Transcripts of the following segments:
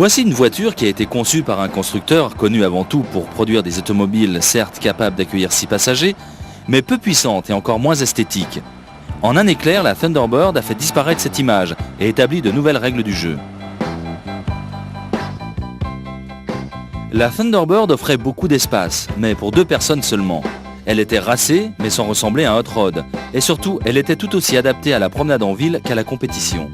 Voici une voiture qui a été conçue par un constructeur connu avant tout pour produire des automobiles certes capables d'accueillir 6 passagers, mais peu puissante et encore moins esthétique. En un éclair, la Thunderbird a fait disparaître cette image et établi de nouvelles règles du jeu. La Thunderbird offrait beaucoup d'espace, mais pour 2 personnes seulement. Elle était racée, mais sans ressembler à un hot rod. Et surtout, elle était tout aussi adaptée à la promenade en ville qu'à la compétition.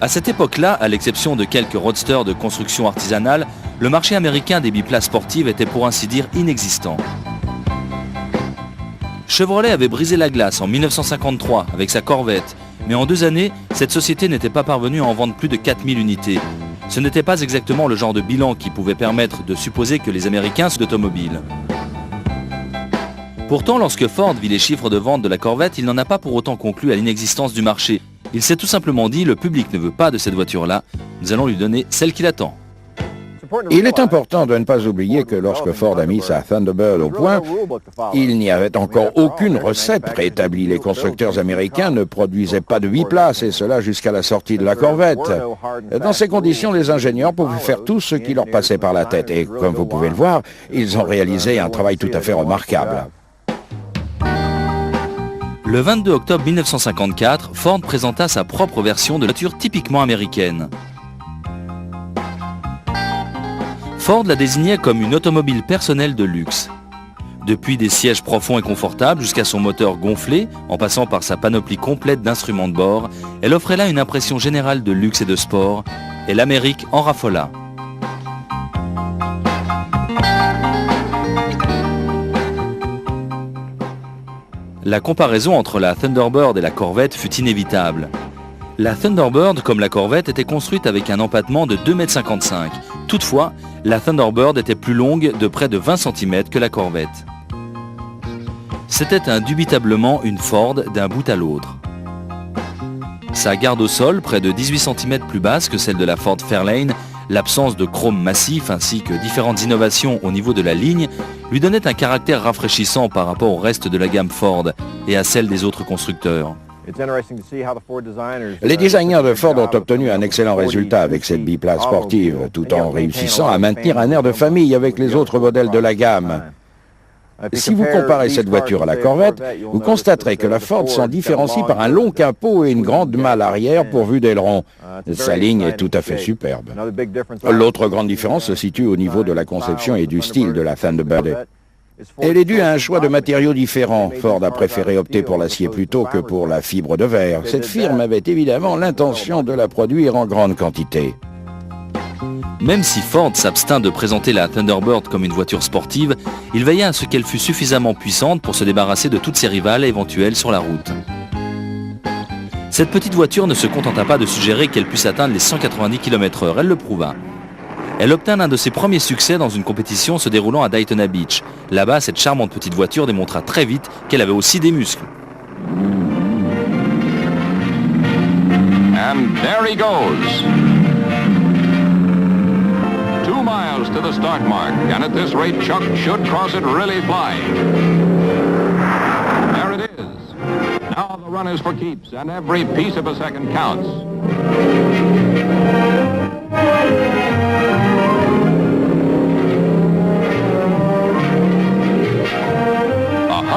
À cette époque-là, à l'exception de quelques roadsters de construction artisanale, le marché américain des biplaces sportives était pour ainsi dire inexistant. Chevrolet avait brisé la glace en 1953 avec sa Corvette, mais en 2 années, cette société n'était pas parvenue à en vendre plus de 4000 unités. Ce n'était pas exactement le genre de bilan qui pouvait permettre de supposer que les Américains sont automobiles. Pourtant, lorsque Ford vit les chiffres de vente de la Corvette, il n'en a pas pour autant conclu à l'inexistence du marché. Il s'est tout simplement dit, le public ne veut pas de cette voiture-là, nous allons lui donner celle qu'il attend. Il est important de ne pas oublier que lorsque Ford a mis sa Thunderbird au point, il n'y avait encore aucune recette préétablie. Les constructeurs américains ne produisaient pas de biplaces, et cela jusqu'à la sortie de la Corvette. Dans ces conditions, les ingénieurs pouvaient faire tout ce qui leur passait par la tête, et comme vous pouvez le voir, ils ont réalisé un travail tout à fait remarquable. Le 22 octobre 1954, Ford présenta sa propre version de la voiture typiquement américaine. Ford la désignait comme une automobile personnelle de luxe. Depuis des sièges profonds et confortables jusqu'à son moteur gonflé, en passant par sa panoplie complète d'instruments de bord, elle offrait là une impression générale de luxe et de sport, et l'Amérique en raffola. La comparaison entre la Thunderbird et la Corvette fut inévitable. La Thunderbird, comme la Corvette, était construite avec un empattement de 2,55 m. Toutefois, la Thunderbird était plus longue de près de 20 cm que la Corvette. C'était indubitablement une Ford d'un bout à l'autre. Sa garde au sol, près de 18 cm plus basse que celle de la Ford Fairlane, l'absence de chrome massif ainsi que différentes innovations au niveau de la ligne lui donnaient un caractère rafraîchissant par rapport au reste de la gamme Ford et à celle des autres constructeurs. Les designers de Ford ont obtenu un excellent résultat avec cette biplace sportive, tout en réussissant à maintenir un air de famille avec les autres modèles de la gamme. Si vous comparez cette voiture à la Corvette, vous constaterez que la Ford s'en différencie par un long capot et une grande malle arrière pourvue d'ailerons. Sa ligne est tout à fait superbe. L'autre grande différence se situe au niveau de la conception et du style de la Thunderbird. Elle est due à un choix de matériaux différents. Ford a préféré opter pour l'acier plutôt que pour la fibre de verre. Cette firme avait évidemment l'intention de la produire en grande quantité. Même si Ford s'abstint de présenter la Thunderbird comme une voiture sportive, il veilla à ce qu'elle fût suffisamment puissante pour se débarrasser de toutes ses rivales éventuelles sur la route. Cette petite voiture ne se contenta pas de suggérer qu'elle puisse atteindre les 190 km/h, elle le prouva. Elle obtint l'un de ses premiers succès dans une compétition se déroulant à Daytona Beach. Là-bas, cette charmante petite voiture démontra très vite qu'elle avait aussi des muscles. And there he goes. 2 miles to the start mark, and at this rate, Chuck should cross it really flying. There it is. Now the run is for keeps, and every piece of a second counts.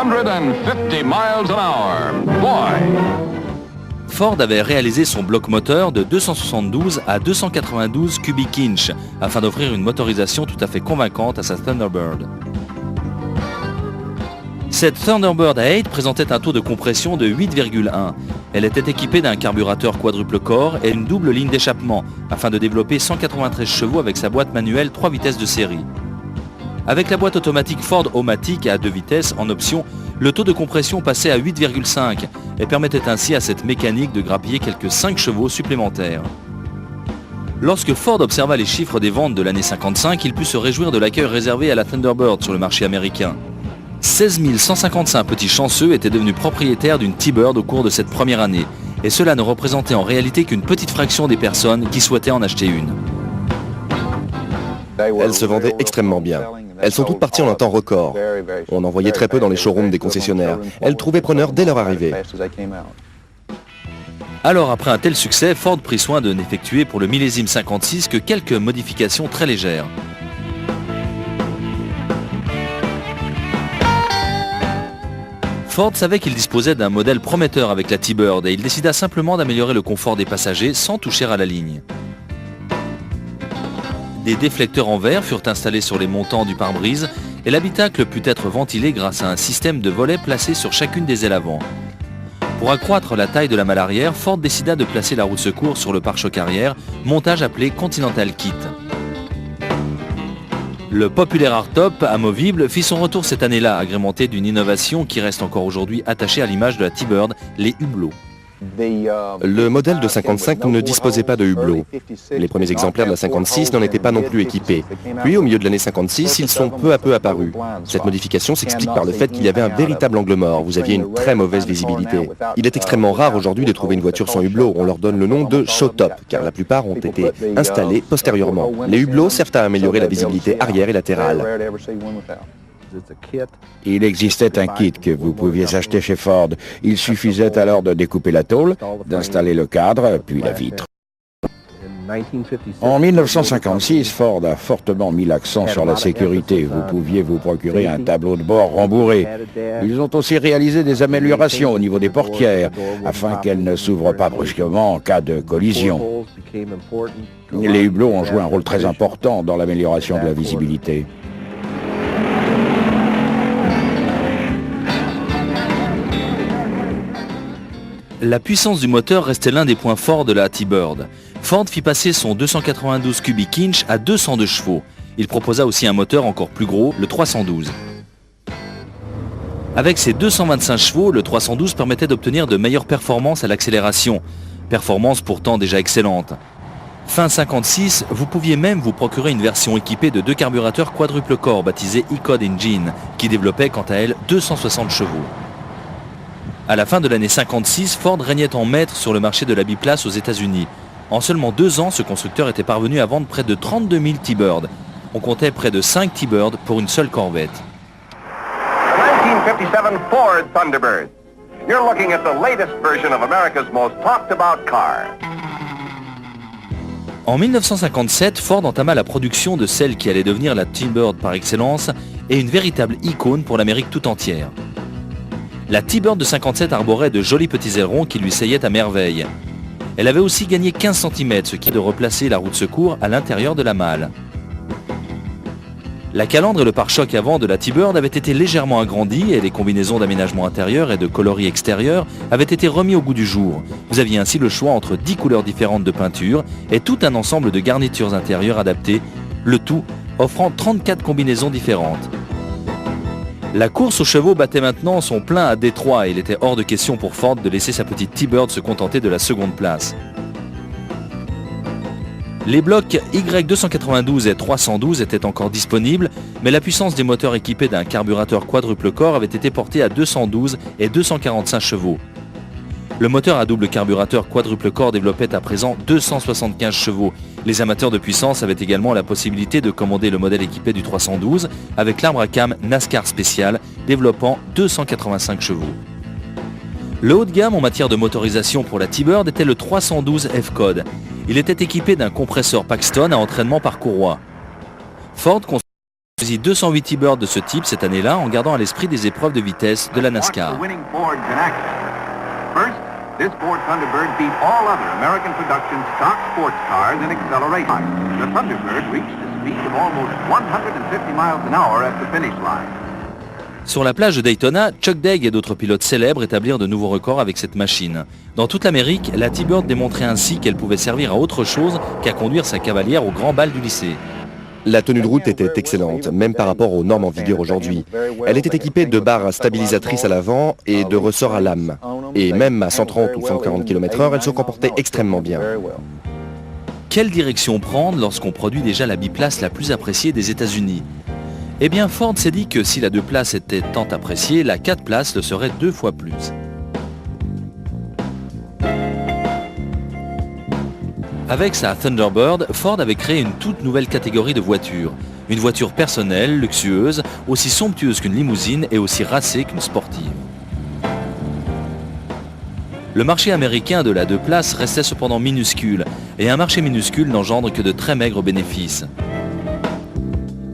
150 miles an hour. Boy! Ford avait réalisé son bloc moteur de 272 à 292 cubic inch afin d'offrir une motorisation tout à fait convaincante à sa Thunderbird. Cette Thunderbird 8 présentait un taux de compression de 8,1. Elle était équipée d'un carburateur quadruple corps et une double ligne d'échappement afin de développer 193 chevaux avec sa boîte manuelle 3 vitesses de série. Avec la boîte automatique Ford O-Matic à 2 vitesses en option, le taux de compression passait à 8,5 et permettait ainsi à cette mécanique de grappiller quelques 5 chevaux supplémentaires. Lorsque Ford observa les chiffres des ventes de l'année 55, il put se réjouir de l'accueil réservé à la Thunderbird sur le marché américain. 16 155 petits chanceux étaient devenus propriétaires d'une T-Bird au cours de cette première année, et cela ne représentait en réalité qu'une petite fraction des personnes qui souhaitaient en acheter une. Elles se vendaient extrêmement bien. Elles sont toutes parties en un temps record. On en voyait très peu dans les showrooms des concessionnaires. Elles trouvaient preneur dès leur arrivée. Alors après un tel succès, Ford prit soin de n'effectuer pour le millésime 56 que quelques modifications très légères. Ford savait qu'il disposait d'un modèle prometteur avec la T-Bird et il décida simplement d'améliorer le confort des passagers sans toucher à la ligne. Des déflecteurs en verre furent installés sur les montants du pare-brise et l'habitacle put être ventilé grâce à un système de volets placés sur chacune des ailes avant. Pour accroître la taille de la malle arrière, Ford décida de placer la roue de secours sur le pare-choc arrière, montage appelé Continental Kit. Le populaire hardtop amovible fit son retour cette année-là, agrémenté d'une innovation qui reste encore aujourd'hui attachée à l'image de la T-Bird, les hublots. Le modèle de 55 ne disposait pas de hublot. Les premiers exemplaires de la 56 n'en étaient pas non plus équipés. Puis au milieu de l'année 56, ils sont peu à peu apparus. Cette modification s'explique par le fait qu'il y avait un véritable angle mort. Vous aviez une très mauvaise visibilité. Il est extrêmement rare aujourd'hui de trouver une voiture sans hublot. On leur donne le nom de showtop, car la plupart ont été installés postérieurement. Les hublots servent à améliorer la visibilité arrière et latérale. Il existait un kit que vous pouviez acheter chez Ford. Il suffisait alors de découper la tôle, d'installer le cadre, puis la vitre. En 1956, Ford a fortement mis l'accent sur la sécurité. Vous pouviez vous procurer un tableau de bord rembourré. Ils ont aussi réalisé des améliorations au niveau des portières, afin qu'elles ne s'ouvrent pas brusquement en cas de collision. Les hublots ont joué un rôle très important dans l'amélioration de la visibilité. La puissance du moteur restait l'un des points forts de la T-Bird. Ford fit passer son 292 cubic inch à 202 chevaux. Il proposa aussi un moteur encore plus gros, le 312. Avec ses 225 chevaux, le 312 permettait d'obtenir de meilleures performances à l'accélération. Performances pourtant déjà excellentes. Fin 56, vous pouviez même vous procurer une version équipée de 2 carburateurs quadruple corps baptisés E-Code Engine, qui développait quant à elle 260 chevaux. À la fin de l'année 56, Ford régnait en maître sur le marché de la biplace aux États-Unis. En seulement 2 ans, ce constructeur était parvenu à vendre près de 32 000 T-Bird. On comptait près de 5 T-Bird pour une seule Corvette. The 1957 Ford Thunderbird. You're looking at the latest version of America's most talked about car. En 1957, Ford entama la production de celle qui allait devenir la T-Bird par excellence et une véritable icône pour l'Amérique tout entière. La T-Bird de 57 arborait de jolis petits ailerons qui lui seillaient à merveille. Elle avait aussi gagné 15 cm, ce qui est de replacer la roue de secours à l'intérieur de la malle. La calandre et le pare-choc avant de la T-Bird avaient été légèrement agrandis et les combinaisons d'aménagement intérieur et de coloris extérieur avaient été remis au goût du jour. Vous aviez ainsi le choix entre 10 couleurs différentes de peinture et tout un ensemble de garnitures intérieures adaptées, le tout offrant 34 combinaisons différentes. La course aux chevaux battait maintenant son plein à Détroit et il était hors de question pour Ford de laisser sa petite T-Bird se contenter de la seconde place. Les blocs Y292 et 312 étaient encore disponibles, mais la puissance des moteurs équipés d'un carburateur quadruple corps avait été portée à 212 et 245 chevaux. Le moteur à double carburateur quadruple corps développait à présent 275 chevaux. Les amateurs de puissance avaient également la possibilité de commander le modèle équipé du 312 avec l'arbre à cam NASCAR spécial développant 285 chevaux. Le haut de gamme en matière de motorisation pour la T-Bird était le 312 F-Code. Il était équipé d'un compresseur Paxton à entraînement par courroie. Ford construisit 208 T-Bird de ce type cette année-là en gardant à l'esprit des épreuves de vitesse de la NASCAR. First, this Ford Thunderbird beat all other American production stock sports cars in acceleration. The Thunderbird reached a speed of almost 150 miles an hour at the finish line. Sur la plage de Daytona, Chuck Daigh et d'autres pilotes célèbres établirent de nouveaux records avec cette machine. Dans toute l'Amérique, la T-Bird démontrait ainsi qu'elle pouvait servir à autre chose qu'à conduire sa cavalière au grand bal du lycée. La tenue de route était excellente, même par rapport aux normes en vigueur aujourd'hui. Elle était équipée de barres stabilisatrices à l'avant et de ressorts à lame. Et même à 130 ou 140 km/h, elle se comportait extrêmement bien. Quelle direction prendre lorsqu'on produit déjà la biplace la plus appréciée des États-Unis ? Eh bien, Ford s'est dit que si la 2 places était tant appréciée, la 4 places le serait 2 fois plus. Avec sa Thunderbird, Ford avait créé une toute nouvelle catégorie de voitures. Une voiture personnelle, luxueuse, aussi somptueuse qu'une limousine et aussi racée qu'une sportive. Le marché américain de la 2 places restait cependant minuscule, et un marché minuscule n'engendre que de très maigres bénéfices.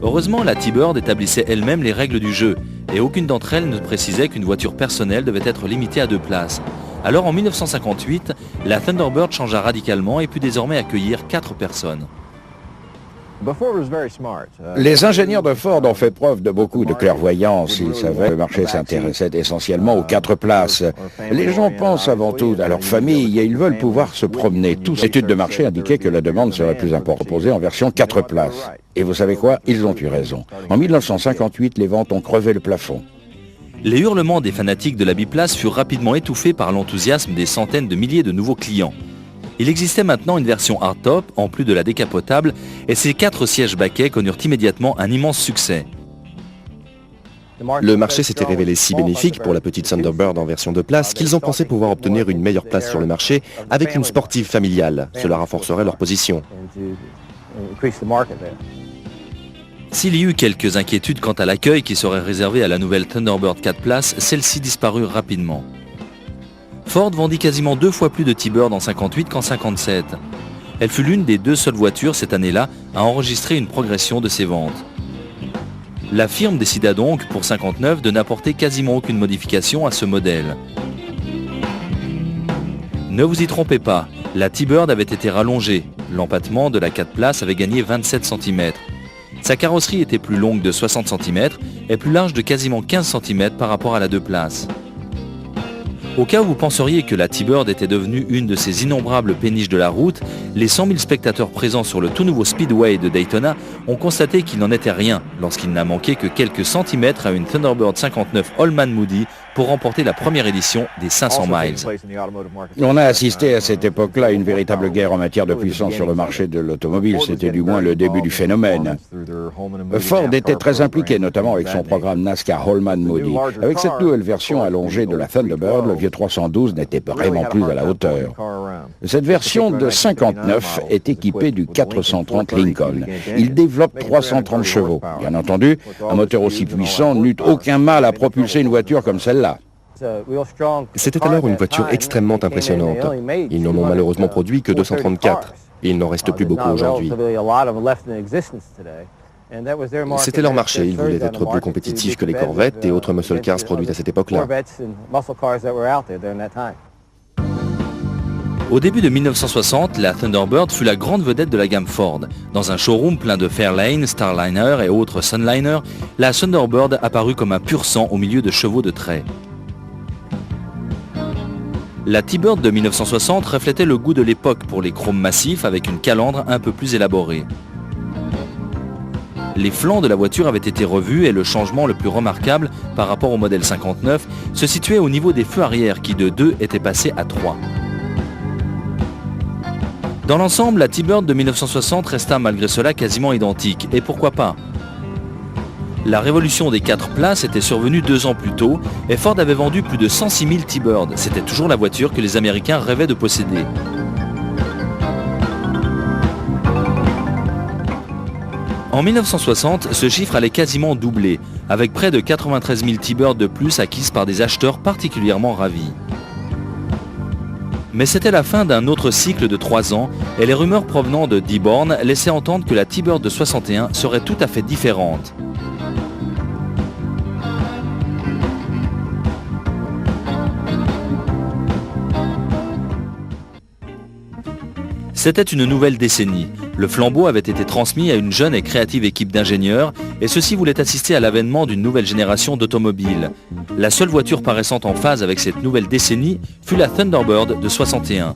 Heureusement, la T-Bird établissait elle-même les règles du jeu, et aucune d'entre elles ne précisait qu'une voiture personnelle devait être limitée à 2 places. Alors en 1958, la Thunderbird changea radicalement et put désormais accueillir 4 personnes. Les ingénieurs de Ford ont fait preuve de beaucoup de clairvoyance. Ils savaient que le marché s'intéressait essentiellement aux 4 places. Les gens pensent avant tout à leur famille et ils veulent pouvoir se promener. Toute étude de marché indiquait que la demande serait plus importante proposée en version 4 places. Et vous savez quoi? Ils ont eu raison. En 1958, les ventes ont crevé le plafond. Les hurlements des fanatiques de la biplace furent rapidement étouffés par l'enthousiasme des centaines de milliers de nouveaux clients. Il existait maintenant une version hardtop, en plus de la décapotable, et ces 4 sièges baquets connurent immédiatement un immense succès. Le marché s'était révélé si bénéfique pour la petite Thunderbird en version 2 places qu'ils ont pensé pouvoir obtenir une meilleure place sur le marché avec une sportive familiale. Cela renforcerait leur position. S'il y eut quelques inquiétudes quant à l'accueil qui serait réservé à la nouvelle Thunderbird 4 places, celles-ci disparurent rapidement. Ford vendit quasiment 2 fois plus de T-Bird en 58 qu'en 57. Elle fut l'une des 2 seules voitures cette année-là à enregistrer une progression de ses ventes. La firme décida donc, pour 59, de n'apporter quasiment aucune modification à ce modèle. Ne vous y trompez pas, la T-Bird avait été rallongée. L'empattement de la 4 places avait gagné 27 cm. Sa carrosserie était plus longue de 60 cm et plus large de quasiment 15 cm par rapport à la 2 places. Au cas où vous penseriez que la T-Bird était devenue une de ces innombrables péniches de la route, les 100 000 spectateurs présents sur le tout nouveau Speedway de Daytona ont constaté qu'il n'en était rien lorsqu'il n'a manqué que quelques centimètres à une Thunderbird 59 Holman Moody pour remporter la première édition des 500 miles. On a assisté à cette époque-là à une véritable guerre en matière de puissance sur le marché de l'automobile. C'était du moins le début du phénomène. Ford était très impliqué, notamment avec son programme NASCAR Holman Moody. Avec cette nouvelle version allongée de la Thunderbird, le vieux 312 n'était vraiment plus à la hauteur. Cette version de 59 est équipée du 430 Lincoln. Il développe 330 chevaux. Bien entendu, un moteur aussi puissant n'eut aucun mal à propulser une voiture comme celle-là. C'était alors une voiture extrêmement impressionnante. Ils n'en ont malheureusement produit que 234. Et il n'en reste plus beaucoup aujourd'hui. C'était leur marché, ils voulaient être plus compétitifs que les Corvettes et autres muscle cars produites à cette époque-là. Au début de 1960, la Thunderbird fut la grande vedette de la gamme Ford. Dans un showroom plein de Fairlane, Starliner et autres Sunliner, la Thunderbird apparut comme un pur sang au milieu de chevaux de trait. La T-Bird de 1960 reflétait le goût de l'époque pour les chromes massifs avec une calandre un peu plus élaborée. Les flancs de la voiture avaient été revus et le changement le plus remarquable par rapport au modèle 59 se situait au niveau des feux arrière qui de 2 étaient passés à 3. Dans l'ensemble, la T-Bird de 1960 resta malgré cela quasiment identique. Et pourquoi pas? La révolution des 4 places était survenue 2 ans plus tôt et Ford avait vendu plus de 106 000 T-Bird. C'était toujours la voiture que les Américains rêvaient de posséder. En 1960, ce chiffre allait quasiment doubler, avec près de 93 000 T-Bird de plus acquises par des acheteurs particulièrement ravis. Mais c'était la fin d'un autre cycle de 3 ans et les rumeurs provenant de Dearborn laissaient entendre que la T-Bird de 61 serait tout à fait différente. C'était une nouvelle décennie. Le flambeau avait été transmis à une jeune et créative équipe d'ingénieurs et ceux-ci voulaient assister à l'avènement d'une nouvelle génération d'automobiles. La seule voiture paraissant en phase avec cette nouvelle décennie fut la Thunderbird de 61.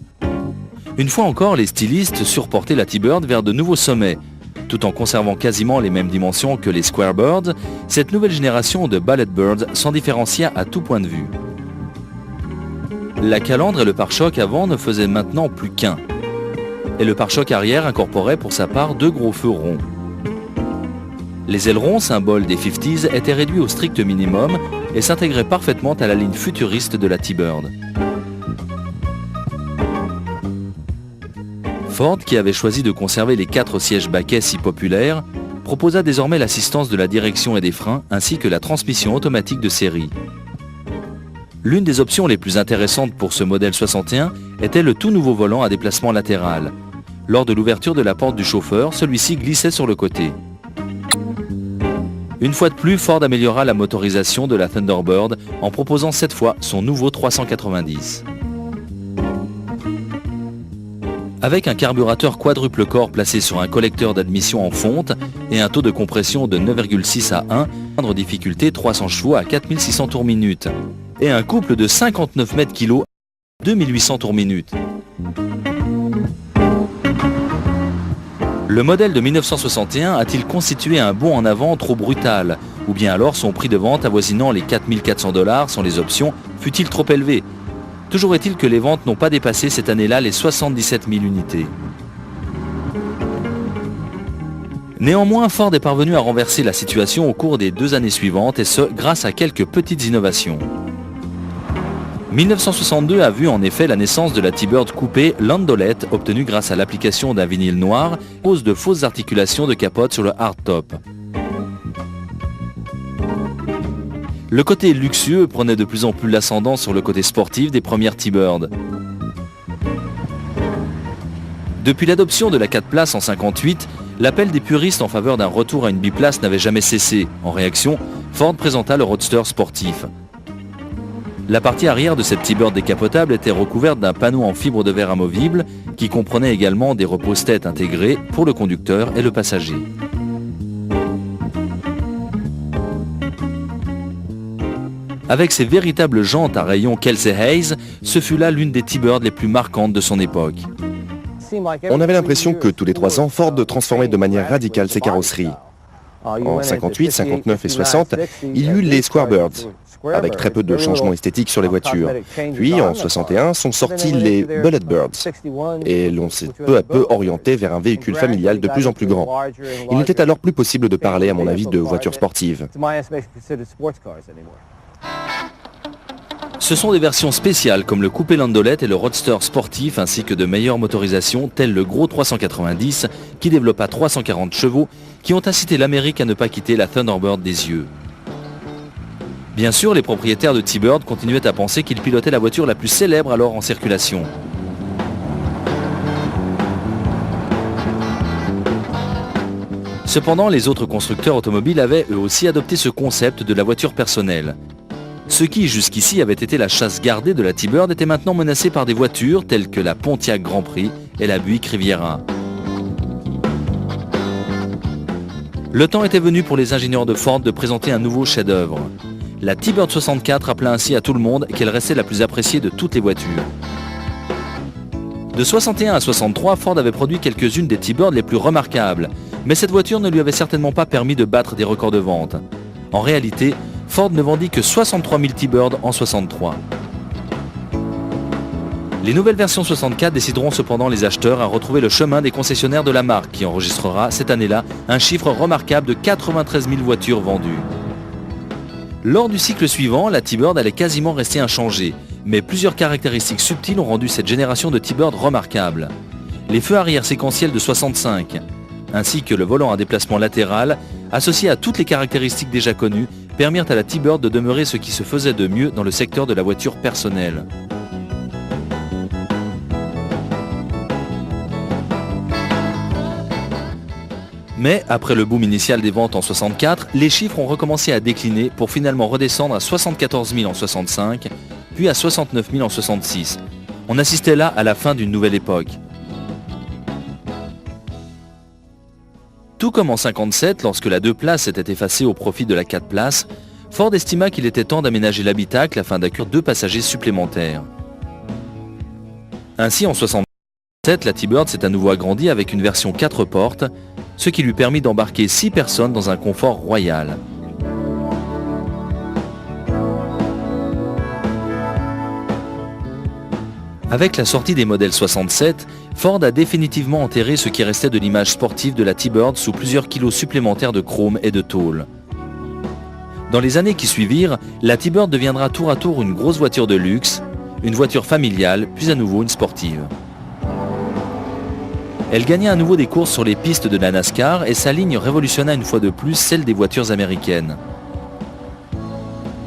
Une fois encore, les stylistes surportaient la T-Bird vers de nouveaux sommets. Tout en conservant quasiment les mêmes dimensions que les Squarebirds, cette nouvelle génération de Ballet Birds s'en différencia à tout point de vue. La calandre et le pare-choc avant ne faisaient maintenant plus qu'un. Et le pare-choc arrière incorporait pour sa part 2 gros feux ronds. Les ailerons, symbole des 50s, étaient réduits au strict minimum et s'intégraient parfaitement à la ligne futuriste de la T-Bird. Ford, qui avait choisi de conserver les 4 sièges baquets si populaires, proposa désormais l'assistance de la direction et des freins ainsi que la transmission automatique de série. L'une des options les plus intéressantes pour ce modèle 61 était le tout nouveau volant à déplacement latéral. Lors de l'ouverture de la porte du chauffeur, celui-ci glissait sur le côté. Une fois de plus, Ford améliora la motorisation de la Thunderbird en proposant cette fois son nouveau 390. Avec un carburateur quadruple corps placé sur un collecteur d'admission en fonte et un taux de compression de 9,6 à 1, moindre difficulté 300 chevaux à 4600 tours minute et un couple de 59 mètres kg à 2800 tours minute. Le modèle de 1961 a-t-il constitué un bond en avant trop brutal? Ou bien alors son prix de vente avoisinant les 4 400 $ sans les options fut-il trop élevé? Toujours est-il que les ventes n'ont pas dépassé cette année-là les 77 000 unités. Néanmoins, Ford est parvenu à renverser la situation au cours des 2 années suivantes et ce, grâce à quelques petites innovations. 1962 a vu en effet la naissance de la T-Bird coupée Landaulet, obtenue grâce à l'application d'un vinyle noir, à cause de fausses articulations de capote sur le hardtop. Le côté luxueux prenait de plus en plus l'ascendant sur le côté sportif des premières T-Bird. Depuis l'adoption de la 4 places en 1958, l'appel des puristes en faveur d'un retour à une biplace n'avait jamais cessé. En réaction, Ford présenta le Roadster sportif. La partie arrière de cette T-Bird décapotable était recouverte d'un panneau en fibre de verre amovible qui comprenait également des repose-têtes intégrés pour le conducteur et le passager. Avec ses véritables jantes à rayons Kelsey Hayes, ce fut là l'une des T-Bird les plus marquantes de son époque. On avait l'impression que tous les 3 ans, Ford transformait de manière radicale ses carrosseries. En 58, 59 et 60, il y eut les Squarebirds, avec très peu de changements esthétiques sur les voitures. Puis, en 61, sont sortis les Bulletbirds, et l'on s'est peu à peu orienté vers un véhicule familial de plus en plus grand. Il n'était alors plus possible de parler, à mon avis, de voitures sportives. Ce sont des versions spéciales comme le coupé Landaulet et le Roadster sportif ainsi que de meilleures motorisations telles le gros 390 qui développa 340 chevaux qui ont incité l'Amérique à ne pas quitter la Thunderbird des yeux. Bien sûr, les propriétaires de T-Bird continuaient à penser qu'ils pilotaient la voiture la plus célèbre alors en circulation. Cependant, les autres constructeurs automobiles avaient eux aussi adopté ce concept de la voiture personnelle. Ce qui, jusqu'ici, avait été la chasse gardée de la T-Bird était maintenant menacé par des voitures telles que la Pontiac Grand Prix et la Buick Riviera. Le temps était venu pour les ingénieurs de Ford de présenter un nouveau chef-d'œuvre. La T-Bird 64 rappela ainsi à tout le monde qu'elle restait la plus appréciée de toutes les voitures. De 61 à 63, Ford avait produit quelques-unes des T-Bird les plus remarquables, mais cette voiture ne lui avait certainement pas permis de battre des records de vente. En réalité, Ford ne vendit que 63 000 T-Bird en 63. Les nouvelles versions 64 décideront cependant les acheteurs à retrouver le chemin des concessionnaires de la marque qui enregistrera cette année-là un chiffre remarquable de 93 000 voitures vendues. Lors du cycle suivant, la T-Bird allait quasiment rester inchangée, mais plusieurs caractéristiques subtiles ont rendu cette génération de T-Bird remarquable. Les feux arrière séquentiels de 65, ainsi que le volant à déplacement latéral, associé à toutes les caractéristiques déjà connues, permirent à la T-Bird de demeurer ce qui se faisait de mieux dans le secteur de la voiture personnelle. Mais après le boom initial des ventes en 64, les chiffres ont recommencé à décliner pour finalement redescendre à 74 000 en 65, puis à 69 000 en 66. On assistait là à la fin d'une nouvelle époque. Tout comme en 57, lorsque la 2 places s'était effacée au profit de la 4 places, Ford estima qu'il était temps d'aménager l'habitacle afin d'accueillir 2 passagers supplémentaires. Ainsi, en 67, la T-Bird s'est à nouveau agrandie avec une version 4 portes, ce qui lui permit d'embarquer 6 personnes dans un confort royal. Avec la sortie des modèles 67, Ford a définitivement enterré ce qui restait de l'image sportive de la T-Bird sous plusieurs kilos supplémentaires de chrome et de tôle. Dans les années qui suivirent, la T-Bird deviendra tour à tour une grosse voiture de luxe, une voiture familiale, puis à nouveau une sportive. Elle gagna à nouveau des courses sur les pistes de la NASCAR et sa ligne révolutionna une fois de plus celle des voitures américaines.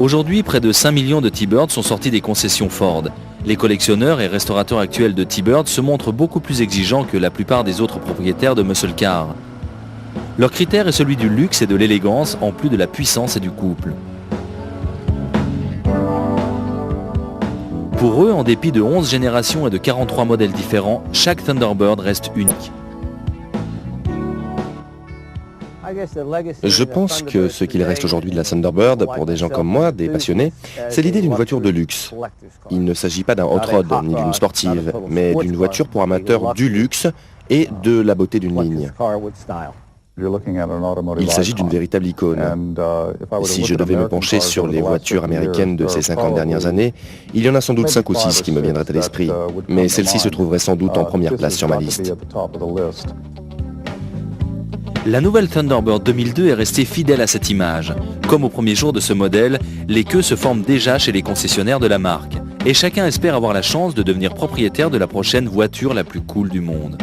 Aujourd'hui, près de 5 millions de T-Bird sont sortis des concessions Ford. Les collectionneurs et restaurateurs actuels de T-Bird se montrent beaucoup plus exigeants que la plupart des autres propriétaires de muscle car. Leur critère est celui du luxe et de l'élégance, en plus de la puissance et du couple. Pour eux, en dépit de 11 générations et de 43 modèles différents, chaque Thunderbird reste unique. Je pense que ce qu'il reste aujourd'hui de la Thunderbird, pour des gens comme moi, des passionnés, c'est l'idée d'une voiture de luxe. Il ne s'agit pas d'un hot rod ni d'une sportive, mais d'une voiture pour amateurs du luxe et de la beauté d'une ligne. Il s'agit d'une véritable icône. Si je devais me pencher sur les voitures américaines de ces 50 dernières années, il y en a sans doute 5 ou 6 qui me viendraient à l'esprit, mais celle-ci se trouverait sans doute en première place sur ma liste. La nouvelle Thunderbird 2002 est restée fidèle à cette image. Comme au premier jour de ce modèle, les queues se forment déjà chez les concessionnaires de la marque. Et chacun espère avoir la chance de devenir propriétaire de la prochaine voiture la plus cool du monde.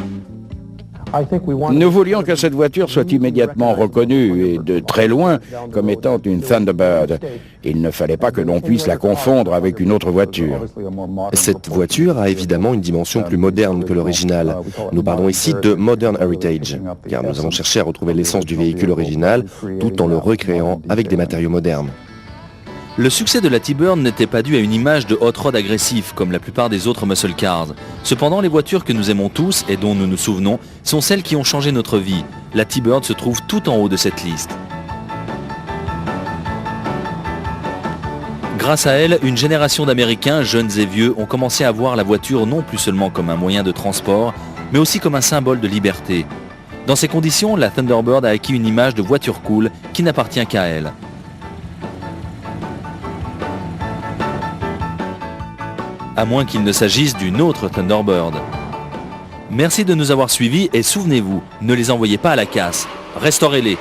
Nous voulions que cette voiture soit immédiatement reconnue et de très loin comme étant une Thunderbird. Il ne fallait pas que l'on puisse la confondre avec une autre voiture. Cette voiture a évidemment une dimension plus moderne que l'original. Nous parlons ici de Modern Heritage, car nous avons cherché à retrouver l'essence du véhicule original tout en le recréant avec des matériaux modernes. Le succès de la T-Bird n'était pas dû à une image de hot rod agressif comme la plupart des autres muscle cars. Cependant, les voitures que nous aimons tous et dont nous nous souvenons sont celles qui ont changé notre vie. La T-Bird se trouve tout en haut de cette liste. Grâce à elle, une génération d'Américains, jeunes et vieux, ont commencé à voir la voiture non plus seulement comme un moyen de transport, mais aussi comme un symbole de liberté. Dans ces conditions, la Thunderbird a acquis une image de voiture cool qui n'appartient qu'à elle. À moins qu'il ne s'agisse d'une autre Thunderbird. Merci de nous avoir suivis et souvenez-vous, ne les envoyez pas à la casse, restaurez-les.